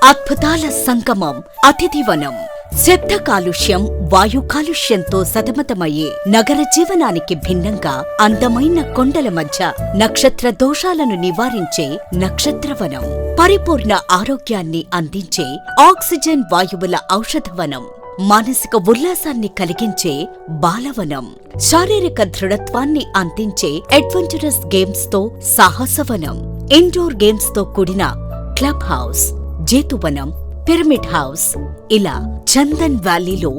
అద్భుతాల సంగమం అతిథివనం. శబ్ద కాలుష్యం, వాయు కాలుష్యంతో సతమతమయ్యే నగర జీవనానికి భిన్నంగా అందమైన కొండల మధ్య నక్షత్ర దోషాలను నివారించే నక్షత్రవనం. పరిపూర్ణ ఆరోగ్యాన్ని అందించే ఆక్సిజన్ వాయువుల ఔషధవనం. మానసిక ఉల్లాసాన్ని కలిగించే బాలవనం. శారీరక దృఢత్వాన్ని అందించే అడ్వెంచరస్ గేమ్స్ తో సాహసవనం. ఇండోర్ గేమ్స్ తో కూడిన క్లబ్ హౌస్, జేతువనం, పిరమిడ్ హౌస్. ఇలా చందన్ వ్యాలీలో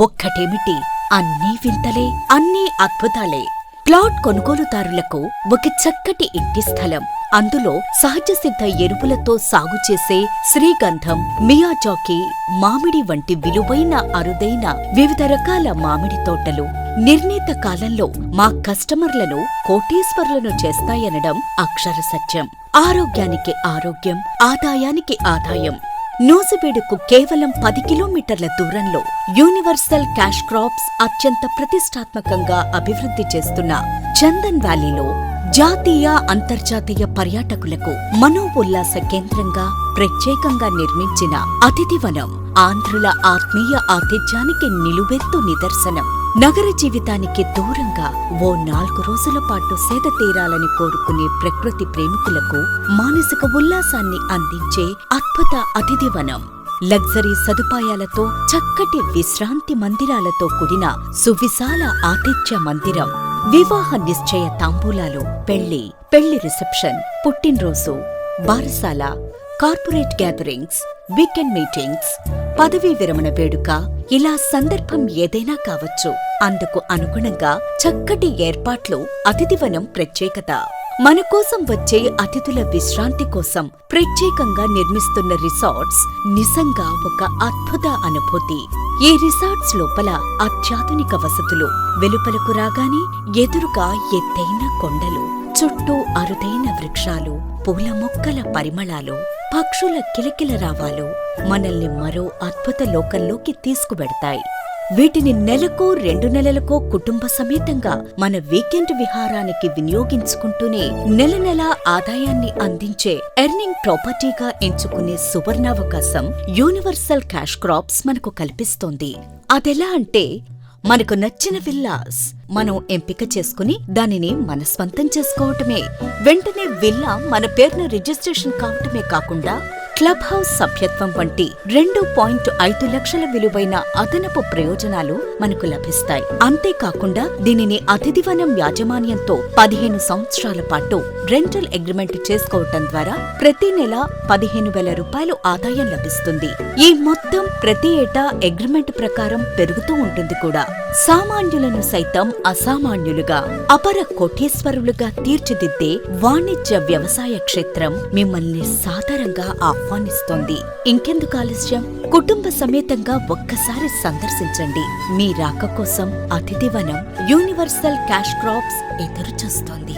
ఒక్కటేమిటి, అన్నీ వింతలే, అన్నీ అద్భుతాలే. ప్లాట్ కొనుగోలుదారులకు ఒక చక్కటి ఇంటి స్థలం. అందులో సహజ సిద్ధ ఎరువులతో సాగు చేసే శ్రీగంధం, మియాజాకి, మామిడి వంటి విలువైన అరుదైన వివిధ రకాల మామిడి తోటలు నిర్ణీత కాలంలో మా కస్టమర్లను కోటీశ్వరులను చేస్తాయనడం అక్షర సత్యం. ఆరోగ్యానికి ఆరోగ్యం, ఆదాయానికి ఆదాయం. నూజివీడుకు కేవలం 10 కిలోమీటర్ల దూరంలో యూనివర్సల్ క్యాష్ క్రాప్స్ అత్యంత ప్రతిష్టాత్మకంగా అభివృద్ధి చేస్తున్న చందన్ వ్యాలీలో జాతీయ, అంతర్జాతీయ పర్యాటకులకు మనోల్లాస కేంద్రంగా ప్రత్యేకంగా నిర్మించిన అతిథివనం ఆంధ్రుల ఆత్మీయ ఆతిథ్యానికి నిలువెత్తు నిదర్శనం. నగర జీవితానికి దూరంగా ఓ 4 రోజుల పాటు సేద తీరాలని కోరుకునే ప్రకృతి ప్రేమికులకు మానసిక ఉల్లాసాన్ని అందించే అద్భుత అతిథివనం. లగ్జరీ సదుపాయాలతో, చక్కటి విశ్రాంతి మందిరాలతో కూడిన సువిశాల ఆతిథ్య మందిరం. వివాహ నిశ్చయ తాంబూలాలు, పెళ్లి రిసెప్షన్, పుట్టినరోజు, బారసాల, కార్పొరేట్ గ్యాదరింగ్స్, వీకెండ్ మీటింగ్స్, పదవీ విరమణ వేడుక, ఇలా సందర్భం ఏదైనా కావచ్చు. అందుకు అనుగుణంగా చక్కటి ఏర్పాట్లు అతిథివనం ప్రత్యేకత. మన కోసం వచ్చే అతిథుల విశ్రాంతి కోసం ప్రత్యేకంగా నిర్మిస్తున్న రిసార్ట్స్ నిజంగా ఒక అద్భుత అనుభూతి. ఈ రిసార్ట్స్ లోపల అత్యాధునిక వసతులు. వెలుపలకు రాగానే ఎదురుగా ఎత్తైన కొండలు, చుట్టూ అరుదైన వృక్షాలు, పూల మొక్కల పరిమళాలు, పక్షుల కిలకిల రావాలు మనల్ని మరో అద్భుత లోకంలోకి తీసుకువెడతాయి. వీటిని నెలకో 2 నెలలకో కుటుంబ సమేతంగా మన వీకెండ్ విహారానికి వినియోగించుకుంటూనే నెల నెలా ఆదాయాన్ని అందించే ఎర్నింగ్ ప్రాపర్టీగా ఎంచుకునే సువర్ణావకాశం యూనివర్సల్ క్యాష్ క్రాప్స్ మనకు కల్పిస్తోంది. అదెలా అంటే, మనకు నచ్చిన విల్లాస్ మనం ఎంపిక చేసుకుని దానిని మన స్వంతం చేసుకోవటమే. వెంటనే విల్లా మన పేరున రిజిస్ట్రేషన్ కావటమే కాకుండా క్లబ్ హౌస్ సభ్యత్వం వంటి 2.5 లక్షల విలువైన అదనపు ప్రయోజనాలు మనకు లభిస్తాయి. అంతేకాకుండా దీనిని అతిథివనం యాజమాన్యంతో 15 సంవత్సరాల పాటు రెంటల్ అగ్రిమెంట్ చేసుకోవటం ద్వారా ప్రతి నెల 15,000 రూపాయలు ఆదాయం లభిస్తుంది. ఈ మొత్తం ప్రతి ఏటా అగ్రిమెంట్ ప్రకారం పెరుగుతూ ఉంటుంది కూడా. సామాన్యులను సైతం అసామాన్యులుగా, అపర కోటీశ్వరులుగా తీర్చిదిద్దే వాణిజ్య వ్యవసాయ క్షేత్రం మిమ్మల్ని సాదరంగా ఆహ్వానిస్తోంది. ఇంకెందుకు ఆలస్యం? కుటుంబ సమేతంగా ఒక్కసారి సందర్శించండి. మీ రాక కోసం అతిథివనం యూనివర్సల్ క్యాష్ క్రాప్స్ ఎదురుచూస్తోంది.